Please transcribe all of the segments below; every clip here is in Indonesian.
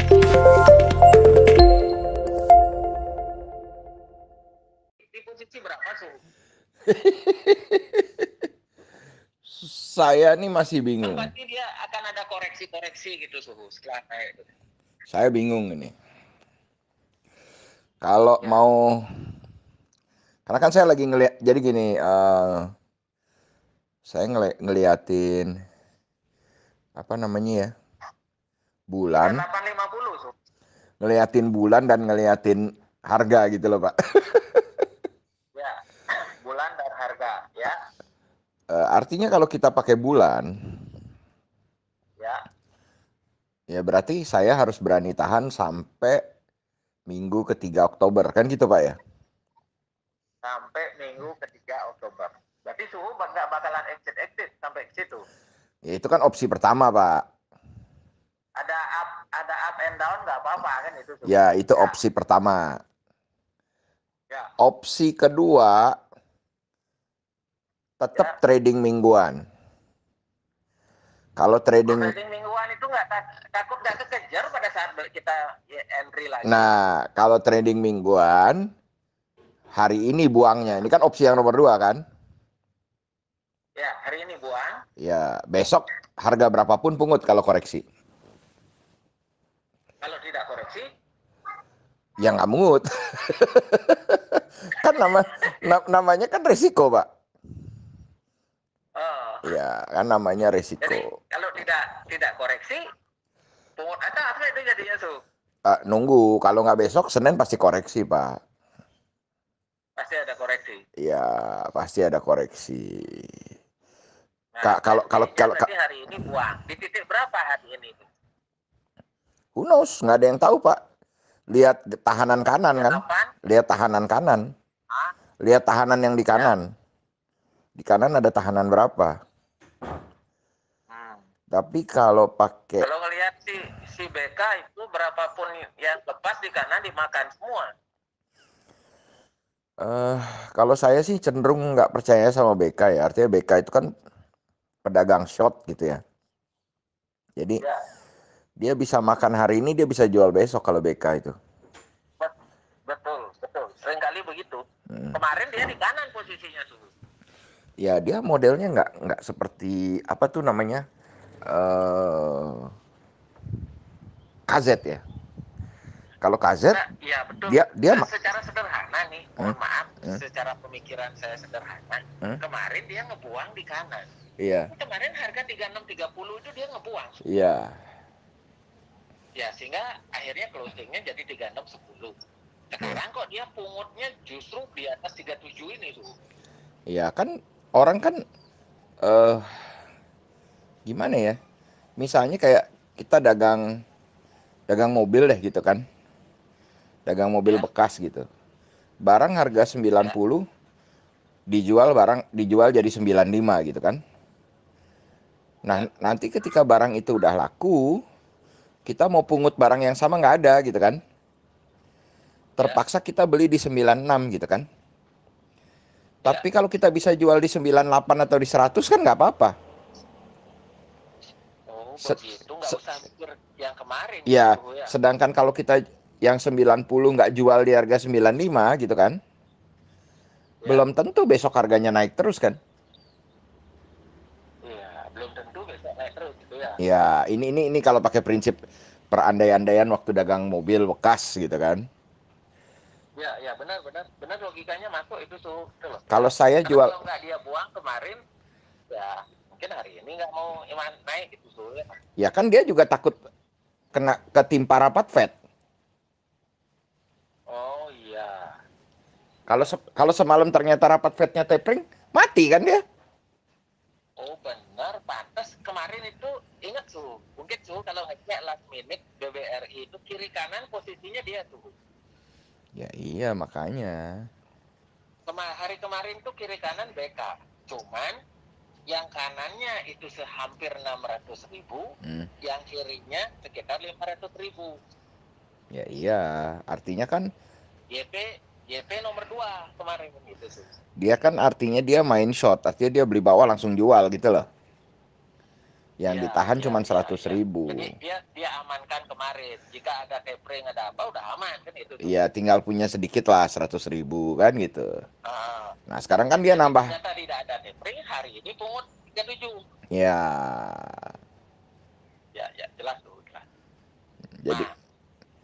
Di posisi berapa suhu? Saya nih masih Kan bingung. pasti dia akan ada koreksi-koreksi gitu suhu setelah naik. Saya bingung ini. Kalau Ya. mau, karena kan saya lagi ngeliat, jadi gini, saya ngeliatin apa namanya ya, bulan, 3850 suhu. ngeliatin bulan dan ngeliatin harga gitu loh Pak. Ya. Bulan dan harga, ya. Artinya kalau kita pakai bulan, Ya. ya berarti saya harus berani tahan sampai minggu ketiga Oktober, kan gitu Pak ya? Sampai minggu ketiga Oktober. Berarti suhu nggak bakalan exit sampai ke situ. Ya itu kan opsi pertama Pak. Ada up and down nggak apa-apa kan itu suhu. Ya itu opsi pertama. Ya. Opsi kedua, tetap trading mingguan. Kalau trading mingguan itu nggak takut nggak kekejar pada saat kita entry lagi. Nah, kalau trading mingguan, hari ini buangnya. Ini kan opsi yang nomor 2 kan? Ya, hari ini buang. Ya, besok harga berapapun pungut kalau koreksi. Kalau tidak koreksi, Ya nggak mungut. Kan namanya kan resiko, Pak. Ya, kan namanya resiko. Jadi kalau tidak koreksi, pungut apa itu jadinya suhu? Nunggu, kalau nggak besok, Senin pasti koreksi, Pak. Pasti ada koreksi. Ya, pasti ada koreksi. Nah, Kalau berarti hari ini buang. Di titik berapa hari ini? Who knows? Nggak ada yang tahu, Pak. Lihat tahanan kanan kan? Lihat tahanan kanan. Lihat tahanan yang di kanan. Di kanan ada tahanan berapa? Tapi kalau pakai, kalau ngelihat si BK itu berapapun yang lepas di kanan dimakan semua. Kalau saya sih cenderung nggak percaya sama BK ya. Artinya BK itu kan pedagang short gitu ya. Jadi dia bisa makan hari ini, dia bisa jual besok kalau BK itu. Betul. Seringkali begitu. Kemarin dia di kanan posisinya suhu. Ya dia modelnya nggak seperti apa tuh namanya KZ ya. Kalau KZ, ya betul. dia secara sederhana nih, mohon maaf, secara pemikiran saya sederhana. Kemarin dia ngebuang di kanan. Iya. Kemarin harga 3630 itu dia ngebuang. Iya. Ya sehingga akhirnya closingnya jadi 3610. Sekarang kok dia pungutnya justru di atas 37 ini tuh. Iya kan orang kan gimana ya? Misalnya kayak kita dagang mobil deh gitu kan. Dagang mobil bekas gitu. Barang harga 90 dijual jadi 95 gitu kan. Nah, nanti ketika barang itu udah laku, kita mau pungut barang yang sama nggak ada gitu kan. Terpaksa kita beli di 96 gitu kan. Tapi kalau kita bisa jual di 98 atau di 100 kan nggak apa-apa. Begitu, nggak usah mikir yang kemarin. Ya, sedangkan kalau kita yang 90 nggak jual di harga 95 gitu kan. Belum tentu besok harganya naik terus kan. Iya, belum tentu besok naik terus gitu ya. Ya, ini kalau pakai prinsip perandai-andaian waktu dagang mobil bekas gitu kan. Ya benar logikanya masuk itu tuh. Kalau saya jual, kalau nggak dia buang kemarin, ya mungkin hari ini nggak mau naik gitu tuh. Ya kan dia juga takut kena ketimpa rapat Fed. Oh iya. Kalau semalam ternyata rapat Fednya tapering, mati kan dia? Oh benar, pantas kemarin itu ingat tuh, mungkin tuh kalau ngecek last minute BBRI itu kiri kanan posisinya dia tuh. Ya iya makanya. Hari kemarin tuh kiri kanan BK, cuman yang kanannya itu hampir 600.000, yang kirinya sekitar 500.000. Ya iya, artinya kan YP nomor 2 kemarin gitu tuh. Dia kan artinya dia main short, artinya dia beli bawah langsung jual gitu loh. Yang Iya, ditahan iya, cuma iya, 100 iya. ribu. Jadi dia amankan kemarin. Jika ada tapering ada apa udah aman kan itu tuh. Iya, tinggal punya sedikit lah 100 ribu kan gitu. Ah, Nah sekarang kan dia jadi nambah. ternyata tidak ada tapering hari ini pungut 37. Ya, Ya, ya jelas tuh, jelas. jadi Nah,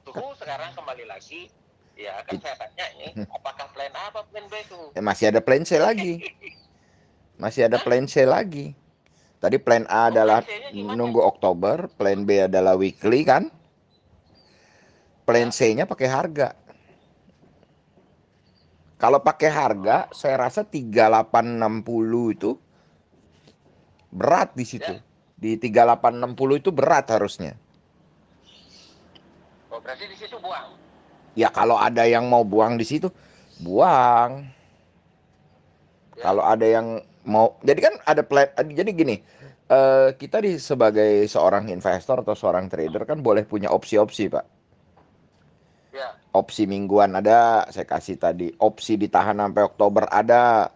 suhu sekarang kembali lagi. Ya kan it- saya tanya ini, apakah plan A apa plan B tuh? masih ada plan C lagi. Masih ada Hah? plan C lagi. Tadi plan A Oh, plan adalah C-nya gimana? nunggu Oktober, plan B adalah weekly kan? Plan Ya, C-nya pakai harga. Kalau pakai harga, oh, saya rasa 3860 itu berat di situ. ya. Di 3860 itu berat harusnya. Oh, berarti di situ buang. Ya kalau ada yang mau buang di situ, buang. Ya, Kalau ada yang mau, jadi kan ada plan. Jadi gini, kita sebagai seorang investor atau seorang trader kan boleh punya opsi-opsi, Pak. ya, Opsi mingguan ada, saya kasih tadi. Opsi ditahan sampai Oktober ada.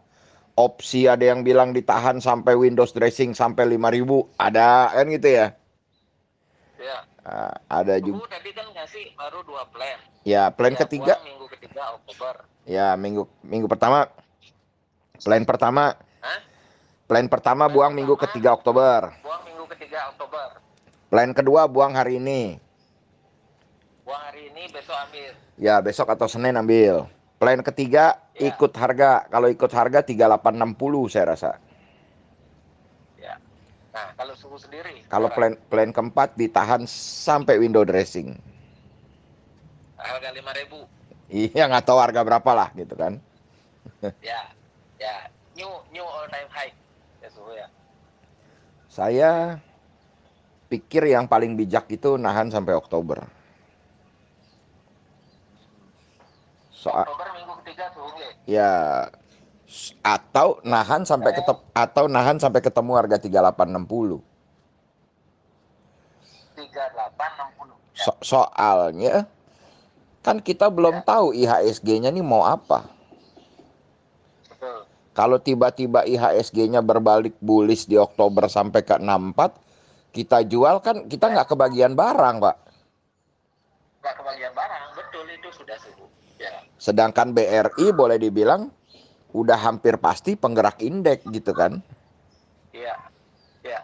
Opsi ada yang bilang ditahan sampai Windows dressing sampai 5.000 ada kan gitu ya. ya. Ada Suhu juga. tadi kan ngasih baru 2 plan. Ya, plan Ya, ketiga. buang minggu ketiga Oktober. Ya, minggu minggu pertama. Plan pertama. Hah? Plan pertama Plan buang minggu pertama, ketiga Oktober. buang minggu ketiga Oktober. Plan kedua buang hari ini. Buang hari ini, besok ambil. Ya, besok atau Senin ambil. Plan ketiga Ya, ikut harga. Kalau ikut harga 3860 saya rasa. ya. Nah, kalau suhu sendiri Kalau sekarang plan keempat ditahan sampai window dressing. harga 5.000. Iya, nggak tahu harga berapa lah gitu kan. Ya, ya. New all time high. Ya suhu ya. Saya pikir yang paling bijak itu nahan sampai Oktober. Soal Oktober minggu ketiga suhu ya. ya atau nahan sampai ketemu harga 3860. 3860. Ya, Soalnya kan kita belum ya, tahu IHSG-nya nih mau apa. betul. Kalau tiba-tiba IHSG-nya berbalik bullish di Oktober sampai ke 64, kita jual kan kita Ya, nggak kebagian barang, Pak. nggak kebagian barang, betul itu sudah suhu. Ya, Sedangkan BRI boleh dibilang udah hampir pasti penggerak indeks gitu kan. ya, ya,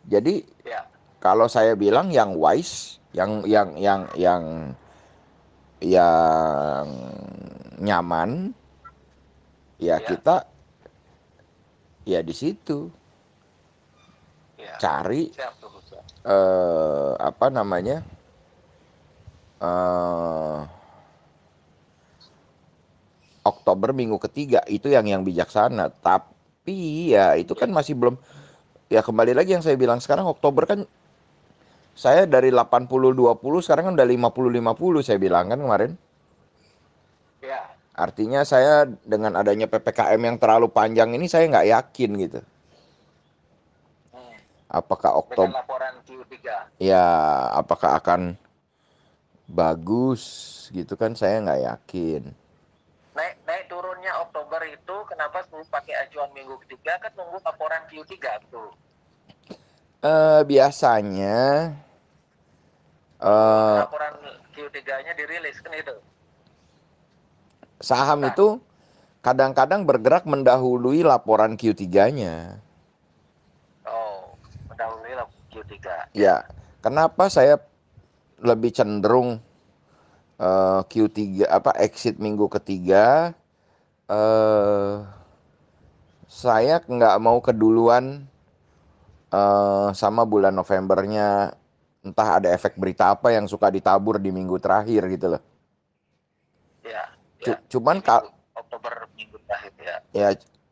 Jadi ya, kalau saya bilang yang wise, yang nyaman, ya ya, kita ya di situ ya. cari Siap tuh, siap. apa namanya eh Oktober minggu ketiga itu yang bijaksana. Tapi ya itu Ya, kan masih belum, ya kembali lagi yang saya bilang sekarang Oktober kan saya dari 80-20 sekarang kan udah 50-50 saya bilang kan kemarin. ya. Artinya saya dengan adanya PPKM yang terlalu panjang ini saya nggak yakin gitu. Hmm. Apakah Dengan Oktober laporan Q3. ya apakah akan bagus gitu kan saya nggak yakin. Naik naik turunnya Oktober itu kenapa selalu pakai acuan minggu ketiga kan nunggu laporan Q3 tuh. Biasanya Nunggu eh, laporan Q3-nya dirilis kan itu. saham Bukan. itu kadang-kadang bergerak mendahului laporan Q3-nya. Oh, mendahului Q3. Ya. Ya, kenapa saya lebih cenderung Q3 apa exit minggu ketiga, eh saya nggak mau keduluan sama bulan Novembernya, entah ada efek berita apa yang suka ditabur di minggu terakhir gitu loh. Ya, ya. Di Cuman minggu Oktober minggu terakhir ya. ya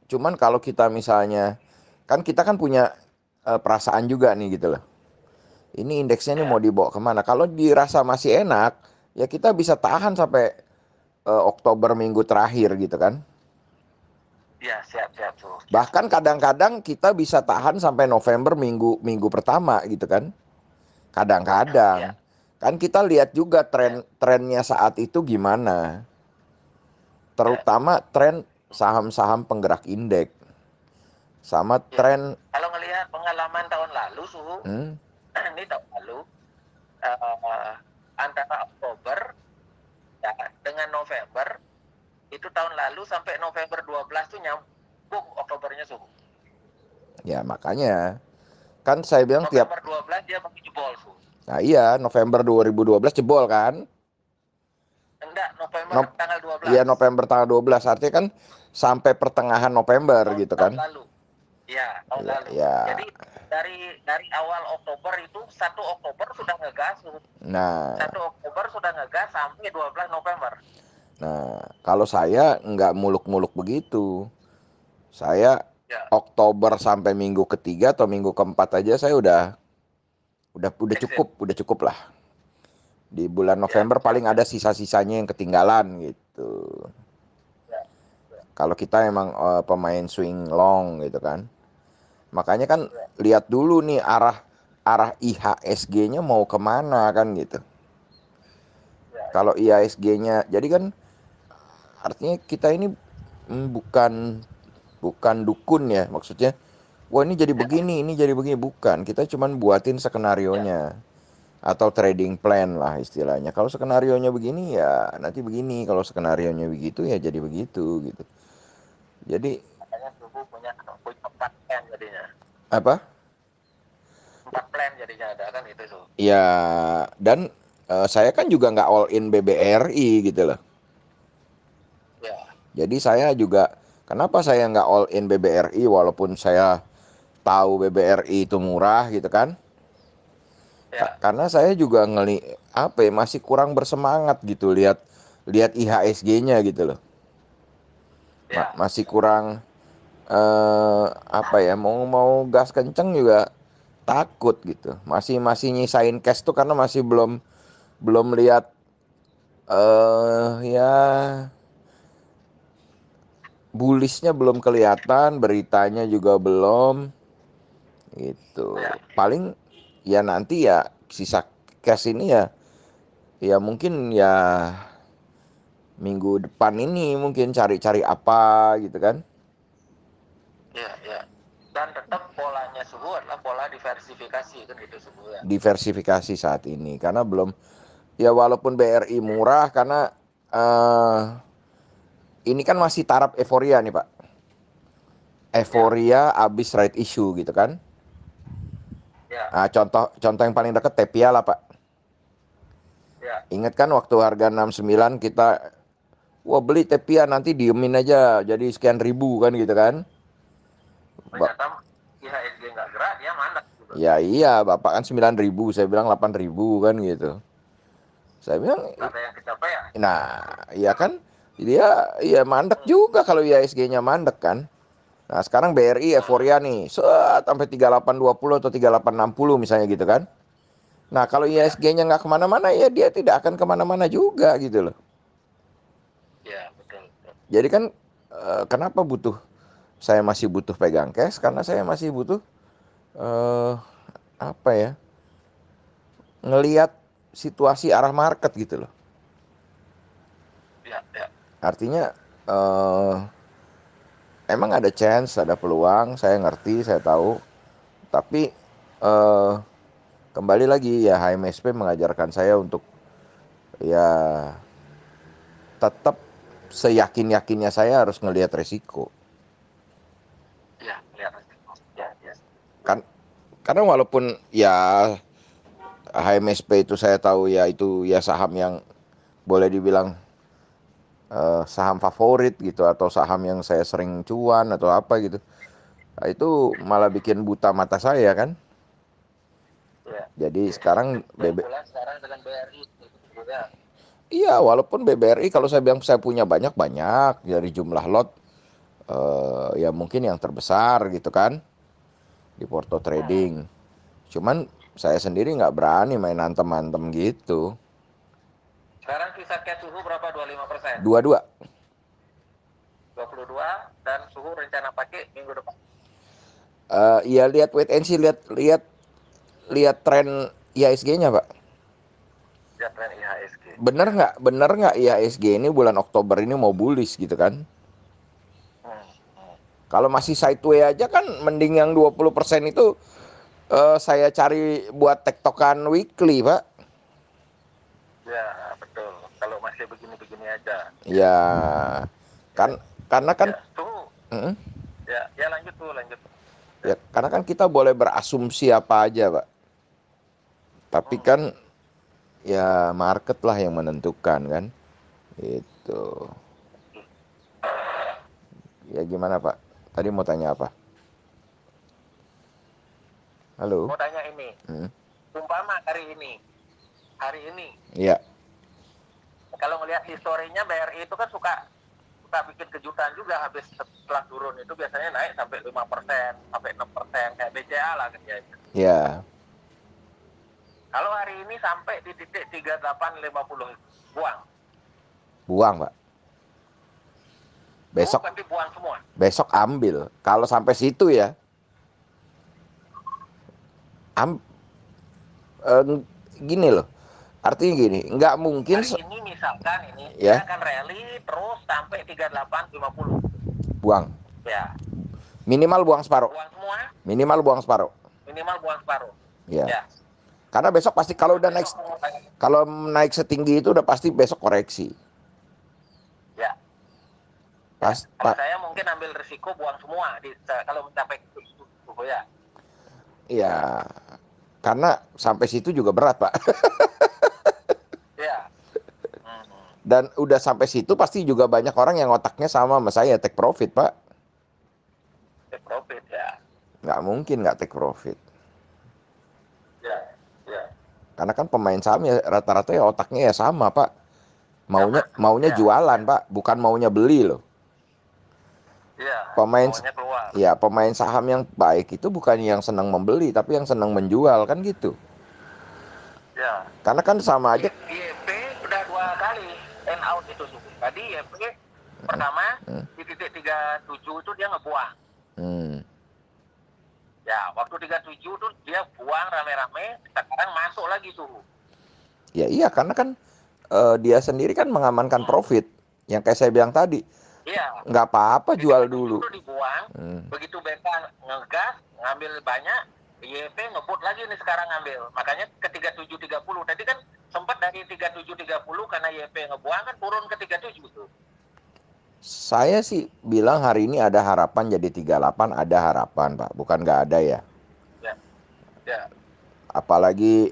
cuman kalau kita misalnya kan kita kan punya perasaan juga nih gitu loh. Ini indeksnya nih mau Ya. dibawa kemana? Kalau dirasa masih enak, ya kita bisa tahan sampai Oktober minggu terakhir gitu kan. Ya, siap siap tuh. Ya. Bahkan kadang-kadang kita bisa tahan sampai November minggu minggu pertama gitu kan. Ya. Kadang-kadang kan kita lihat juga Ya. trennya saat itu gimana. Ya. Terutama tren saham-saham penggerak indeks. sama Ya. tren. Kalau ngelihat pengalaman tahun lalu suhu, ini tahun lalu antara Oktober ya, dengan November itu tahun lalu sampai November 12 tuh nyambung Oktobernya suhu. Ya makanya kan saya bilang November 12 dia pakai jebol suhu. Nah iya, November 2012 jebol kan? Enggak, November tanggal 12. Iya, November tanggal 12. Artinya kan sampai pertengahan November gitu Tahun kan? lalu. Ya, tahun Iya, lalu. ya. Jadi dari awal Oktober itu 1 Oktober sudah ngegas. Nah, 1 Oktober sudah ngegas sampai 12 November. kalau saya nggak muluk-muluk begitu. Saya Ya. Oktober sampai minggu ketiga atau minggu keempat aja saya udah cukup lah. Di bulan November paling ada sisa-sisanya yang ketinggalan gitu. Ya. Kalau kita emang pemain swing long gitu kan. Makanya kan lihat dulu nih arah IHSG-nya mau kemana kan gitu. Kalau IHSG-nya, jadi kan artinya kita ini bukan dukun ya, maksudnya. Wah ini jadi begini, ini jadi begini, bukan. Kita cuman buatin skenarionya atau trading plan lah istilahnya. Kalau skenarionya begini ya nanti begini, kalau skenarionya begitu ya jadi begitu gitu. Jadi makanya subuh punya 4 plan jadinya. apa? 4 plan jadinya ada kan itu tuh. Ya dan saya kan juga nggak all in BBRI gitu loh. Ya. Jadi saya juga, kenapa saya nggak all in BBRI walaupun saya tahu BBRI itu murah gitu kan? Ya. Karena saya juga masih kurang bersemangat gitu lihat IHSG-nya gitu loh. Ya. Masih kurang mau gas kenceng juga takut gitu. Masih nyisain cash tuh karena masih belum lihat ya bullishnya belum kelihatan, beritanya juga belum gitu. Ya. Paling ya nanti ya sisa cash ini ya mungkin ya minggu depan ini mungkin cari-cari apa gitu kan. Ya. Ya. Dan tetap polanya subuh adalah pola diversifikasi kan gitu subuh ya. Diversifikasi saat ini karena belum, ya walaupun BRI murah karena eh ini kan masih taraf euforia nih Pak. Ya. Euforia abis right issue gitu kan. Ya. Nah, contoh yang paling dekat Tepia lah Pak. Ya. Ingat kan waktu harga 69 kita wah beli Tepia nanti diemin aja jadi sekian ribu kan gitu kan. Ternyata IHSG nggak gerak dia mandek gitu. Ya iya Bapak kan 9.000, saya bilang 8.000 kan gitu. Saya bilang Nggak ada yang kecapai ya. nah iya kan dia ya mandek juga kalau IHSG-nya mandek kan. Nah sekarang BRI euforia nih sampai 3820 atau 3860 misalnya gitu kan. Nah kalau IHSG-nya nggak kemana-mana ya dia tidak akan kemana-mana juga gitu loh. Ya betul. Jadi kan kenapa saya masih butuh pegang cash karena saya masih butuh eh apa ya, ngelihat situasi arah market gitu loh. Ya. Ya. Artinya emang ada chance, ada peluang, saya ngerti, saya tahu. Tapi eh kembali lagi ya HMSP mengajarkan saya untuk ya tetap seyakin-yakinnya saya harus ngelihat resiko. Ya. Ya. Ya. Ya. Kan karena walaupun ya HMSP itu saya tahu ya itu ya saham yang boleh dibilang saham favorit gitu atau saham yang saya sering cuan atau apa gitu. Nah, itu malah bikin buta mata saya kan. Ya. Jadi sekarang Kebetulan sekarang dengan BRI ya. iya walaupun BBRI kalau saya bilang saya punya banyak dari jumlah lot ya mungkin yang terbesar gitu kan di Porto Trading. Cuman saya sendiri nggak berani main antem-antem gitu. Sekarang sisa cash suhu berapa? 25%. Dua-dua. 22 dan suhu rencana pakai minggu depan. Iya lihat wait and see, lihat lihat lihat tren IHSG-nya Pak. Ya tren IHSG. Bener nggak IHSG ini bulan Oktober ini mau bullish gitu kan? Hmm. Hmm. Kalau masih sideway aja kan mending yang 20% itu saya cari buat tektokan weekly, Pak. Ya, betul. Kalau masih begini-begini aja. Ya, Ya, kan karena kan ya. Tuh. mm, Ya, ya lanjut tuh, lanjut. Ya. ya karena kan kita boleh berasumsi apa aja, Pak. Tapi Hmm. kan ya market lah yang menentukan kan. Itu. Ya gimana, Pak? Tadi mau tanya apa? Halo? Mau tanya ini. Hmm. Umpama hari ini, Iya, kalau ngelihat historinya BRI itu kan suka bikin kejutan juga, habis setelah turun itu biasanya naik sampai 5%, sampai 6%, kayak BCA lah kan ya. iya. Kalau hari ini sampai di titik 3850, buang. Buang, Pak. Besok Berarti buang semua. besok ambil. Kalau sampai situ ya, am, eh, gini loh. Artinya gini, nggak mungkin Hari ini misalkan dia ya akan rally terus sampai 3850. buang. Ya, Minimal buang separuh. buang semua, Minimal buang separuh. minimal buang separuh. Ya. Ya. Karena besok pasti Besok mau tanya. kalau naik setinggi itu udah pasti besok koreksi. Ya. Ya. Pas, Kalau saya mungkin ambil risiko buang semua kalau mencapai itu ya. ya, karena sampai situ juga berat, Pak. Ya. Hmm. Dan udah sampai situ pasti juga banyak orang yang otaknya sama saya, take profit, Pak. Take profit ya. Nggak mungkin nggak take profit. Ya. Ya. Karena kan pemain saham ya rata-rata ya otaknya ya sama, Pak. Maunya Ya. jualan, Pak, bukan maunya beli loh. Ya. Pemain Maunya keluar. ya pemain saham yang baik itu bukan yang senang membeli, tapi yang senang menjual kan gitu. Ya. Karena kan sama aja. YP udah 2 kali end out itu suku. Tadi YP pertama di titik 37 itu dia ngebuang. Hmm. Ya, waktu 37 tuh dia buang rame-rame, sekarang masuk lagi tuh. Ya iya, karena kan dia sendiri kan mengamankan profit. Yang kayak saya bilang tadi, Iya, nggak apa-apa di jual 37 dulu. tuh dibuang, begitu BK ngegas, ngambil banyak, YP ngebut lagi nih sekarang ngambil. Makanya ke 3730. Tadi kan sempat dari 3730 karena YP ngebuang kan turun ke 37 tuh. Saya sih bilang hari ini ada harapan jadi 38, ada harapan, Pak. Bukan nggak ada ya. Ya, ya, Apalagi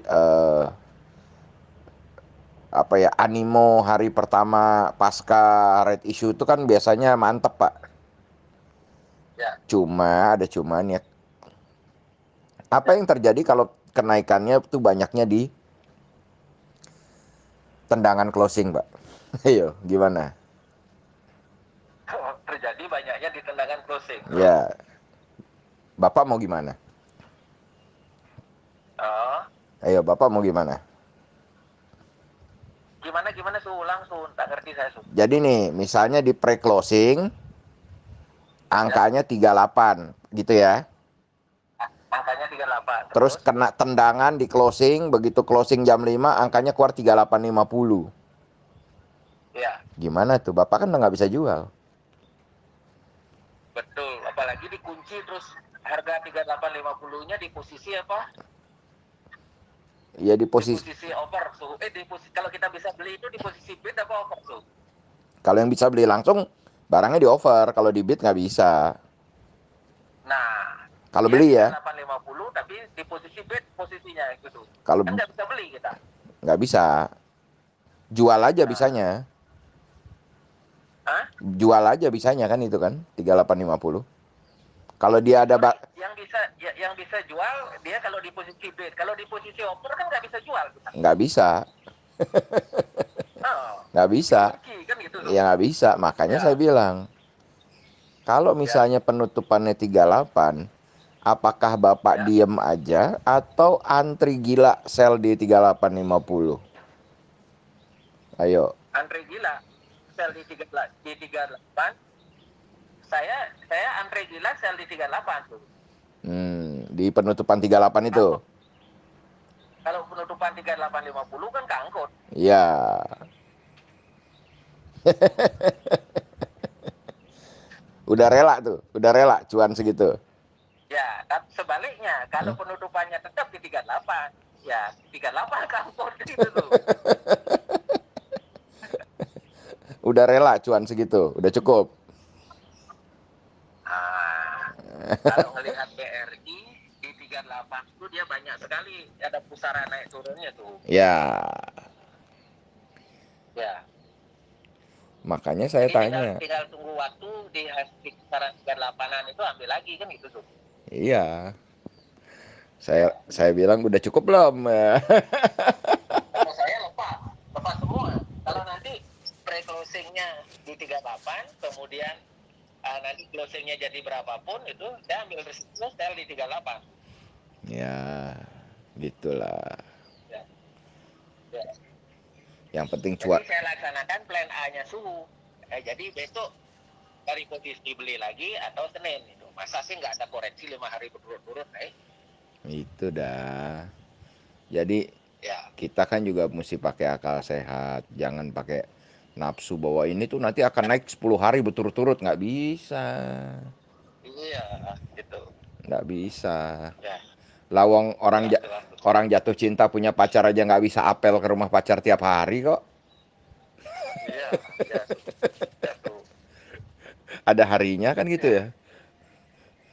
apa ya, animo hari pertama pasca red issue itu kan biasanya mantep, Pak. ya. Cuma ada cuman ya. Apa yang terjadi kalau kenaikannya itu banyaknya di tendangan closing, Pak? Ayo, gimana? Terjadi banyaknya di tendangan closing. Ya, Bapak mau gimana? Oh, Ayo, Bapak mau gimana? gimana su, langsung tak ngerti saya su. Jadi nih, misalnya di pre-closing, Ya, angkanya 38, gitu ya. angkanya 38. Terus Terus, kena tendangan di closing, begitu closing jam 5, angkanya keluar 3850. ya, Gimana tuh? Bapak kan udah nggak bisa jual. betul. Apalagi dikunci terus harga 3850-nya di posisi apa? Ya di Di posisi, posisi over su. Di posisi, kalau kita bisa beli itu di posisi bid apa over su? kalau yang bisa beli langsung, barangnya di over. Kalau di bid nggak bisa. Nah, Kalau dia beli ya, 3850 tapi di posisi bid posisinya gitu. kalau Kan nggak bisa beli kita. nggak bisa. Jual aja Nah, bisanya. hah? Jual aja bisanya kan itu kan, 3850. Kalau dia ada Sorry, yang bisa jual dia kalau di posisi bid. Kalau di posisi over kan nggak bisa jual kita. nggak bisa, Oh, nggak bisa. dikunci kan gitu su. Ya nggak bisa, makanya saya Ya, bilang, kalau ya, misalnya penutupannya 38, apakah Bapak ya. diem aja atau antri gila sell di 3850? Ayo. Andre gila sel di 38. Saya Andre gila sel di 38 tuh. Di penutupan 38 itu. Kangkut. Kalau penutupan 3850 kan kangkut. Ya. Udah rela tuh, udah rela cuan segitu. Ya, tapi sebaliknya kalau penutupannya tetap di 38, ya 38 kampung gitu tuh. Udah rela cuan segitu, udah cukup. Nah, kalau ngelihat BRI di 38 itu dia banyak sekali ada pusaran naik turunnya tuh. Ya, Ya, makanya saya jadi tinggal tanya. tinggal tunggu waktu di pusaran 38-an itu ambil lagi kan gitu tuh. Iya, Ya, saya bilang udah cukup belum? kalau saya lepas, lepas semua. Kalau nanti pre-closingnya di 38, kemudian nanti closingnya jadi berapapun itu saya ambil risiko sell di 38. Ya, gitulah. Ya, ya. Yang penting Jadi cuan. saya laksanakan plan A-nya suhu. Jadi besok dari posisi beli lagi atau Senin itu. Masa sih nggak ada koreksi 5 hari berturut-turut, Itu dah. Jadi Ya, kita kan juga mesti pakai akal sehat, jangan pakai nafsu bahwa ini tuh nanti akan naik 10 hari berturut-turut, nggak bisa. iya, gitu. Nggak bisa. Ya, Lawang orang betul, betul. orang jatuh cinta punya pacar aja nggak bisa apel ke rumah pacar tiap hari kok. Iya, ya, ya tuh. Ada harinya kan gitu Ya, ya.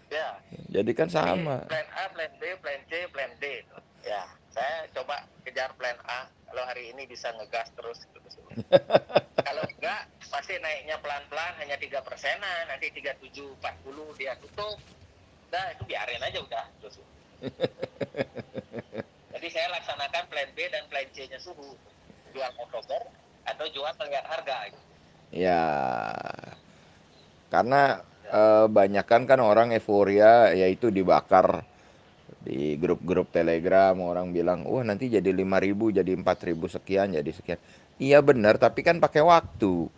ya. Jadi kan Jadi sama. plan A, plan B, plan C, plan D itu. Ya, saya coba kejar plan A. Kalau hari ini bisa ngegas terus gitu. Kalau enggak, pasti naiknya pelan-pelan hanya 3%, nanti 37, 40 dia tutup. Udah, itu biarin aja udah. Terus. Jadi saya laksanakan plan B dan plan C-nya suhu. Jual Oktober atau jual melihat harga. Ya, karena Ya, banyakan kan orang euforia yaitu dibakar di grup-grup Telegram orang bilang, "Wah, nanti jadi 5.000, jadi 4.000 sekian, jadi sekian." Iya benar, tapi kan pakai waktu.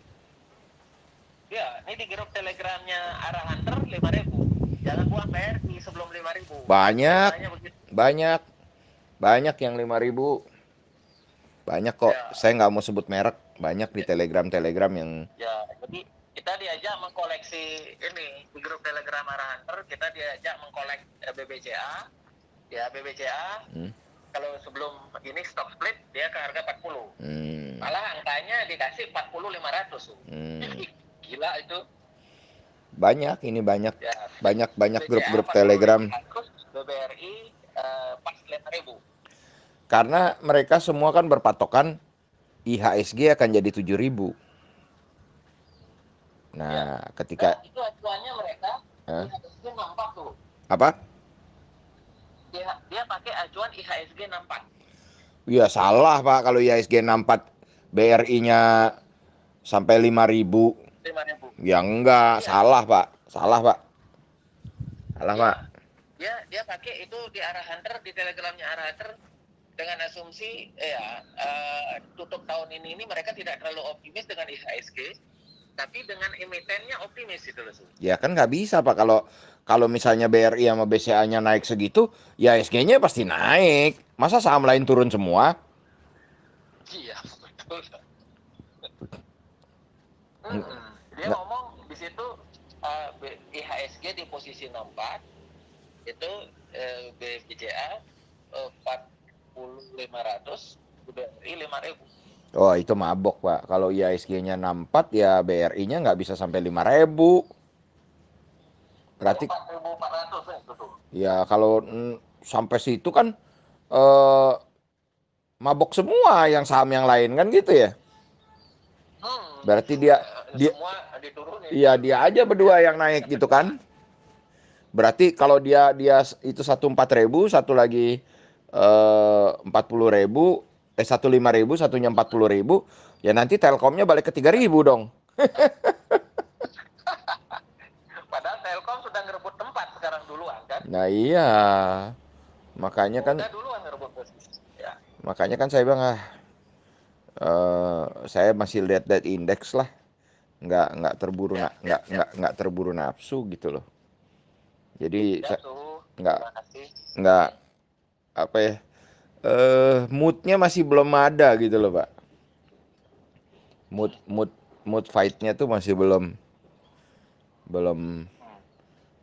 ya, ini di grup telegramnya Arah Hunter 5.000. Jangan buang BRI sebelum 5.000. Itu Banyak, polanya begitu. banyak, banyak yang 5.000. Banyak kok. Ya, Saya nggak mau sebut merek. Banyak di ya, Telegram-Telegram yang ya. Jadi kita diajak mengkoleksi ini di grup telegram Arah Hunter. Kita diajak mengkolek BBCA. Ya, BBCA hmm, kalau sebelum ini stock split dia ke harga 40. hmm, Malah angkanya dikasih 40.500 tuh. hmm. Gila itu. Banyak, ini banyak. Ya, Banyak BCA grup-grup Telegram. 40.500, BBRI pas 5.000. Karena mereka semua kan berpatokan IHSG akan jadi 7.000. Ya. Nah, Dan ketika itu acuannya mereka eh, IHSG 64 tuh. apa? Dia pakai acuan IHSG 64. Iya salah Pak kalau IHSG 64 BRI-nya sampai 5.000. 5.000. Ya enggak, Iya, salah Pak. Salah Pak. Salah iya. Pak. Dia pakai itu di Arah Hunter, di telegramnya Arah Hunter dengan asumsi tutup tahun ini mereka tidak terlalu optimis dengan IHSG, tapi dengan emitennya optimis itu loh. Ya kan nggak bisa Pak kalau kalau misalnya BRI sama BCA-nya naik segitu, ya IHSG-nya pasti naik. Masa saham lain turun semua? Iya, betul. Dia Nggak. ngomong di situ IHSG di posisi 64 itu BBCA 40.500, BRI 5.000. Oh itu mabok Pak. Kalau IHSG-nya 64 ya BRI-nya nggak bisa sampai 5.000. Baru Berarti 4.400 itu tuh. ya kalau sampai situ kan eh, mabok semua yang saham yang lain kan gitu ya. Berarti dia Semua diturunin iya gitu. dia aja berdua yang naik gitu kan. Berarti kalau dia itu satu 4.000, satu lagi 40.000, 1 5.000, satunya 40.000, ya nanti Telkomnya balik ke 3.000 dong. Padahal Telkom sudah ngerebut tempat sekarang duluan kan. Nah iya, makanya kan Udah duluan ngerebut posisi. Ya. saya bilang saya masih lihat indeks lah, nggak terburu Ya, ya, ya. nggak terburu nafsu gitu loh. Jadi Ya tuh. nggak Terima kasih. nggak apa ya, moodnya masih belum ada gitu loh Pak. Mood mood mood fightnya tuh masih belum belum Hmm.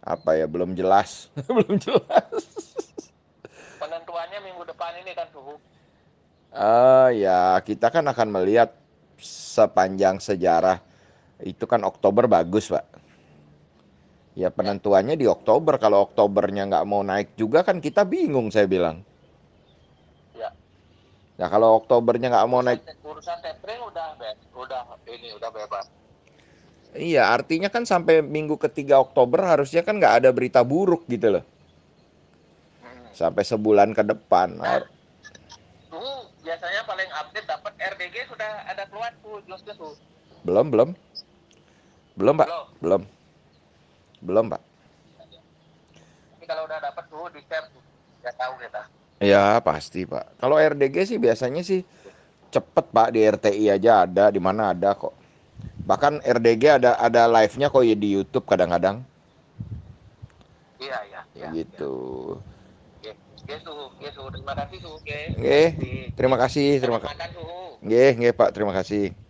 apa ya, belum jelas. Belum jelas. Penentuannya minggu depan ini kan suhu. Ya kita kan akan melihat sepanjang sejarah itu kan Oktober bagus, Pak. Ya Ya, penentuannya di Oktober. Kalau Oktobernya nggak mau naik juga kan kita bingung, saya bilang. ya. Nah kalau Oktobernya nggak mau Urusan naik, urusan tapering udah bebas. iya artinya kan sampai minggu ketiga Oktober harusnya kan nggak ada berita buruk gitu loh. Hmm. Sampai sebulan ke depan. Nah, suhu biasanya paling update dapat RDG sudah ada keluar tuh josnya tuh. Belum, belum. Belum, Pak. Belum. Belum. Belum, Pak. Tapi kalau udah dapat suhu di share tuh, ya tahu kita. Ya pasti, Pak. Kalau RDG sih biasanya sih cepet, Pak. Di RTI aja ada, di mana ada kok. Bahkan RDG ada live-nya kok ya di YouTube kadang-kadang. Iya, iya, iya, iya. Gitu. Oke, oke suhu, oke suhu. Terima kasih suhu, oke. Nggih, Di terima kasih, selamat makan suhu. Nggih, nggih Pak, terima kasih.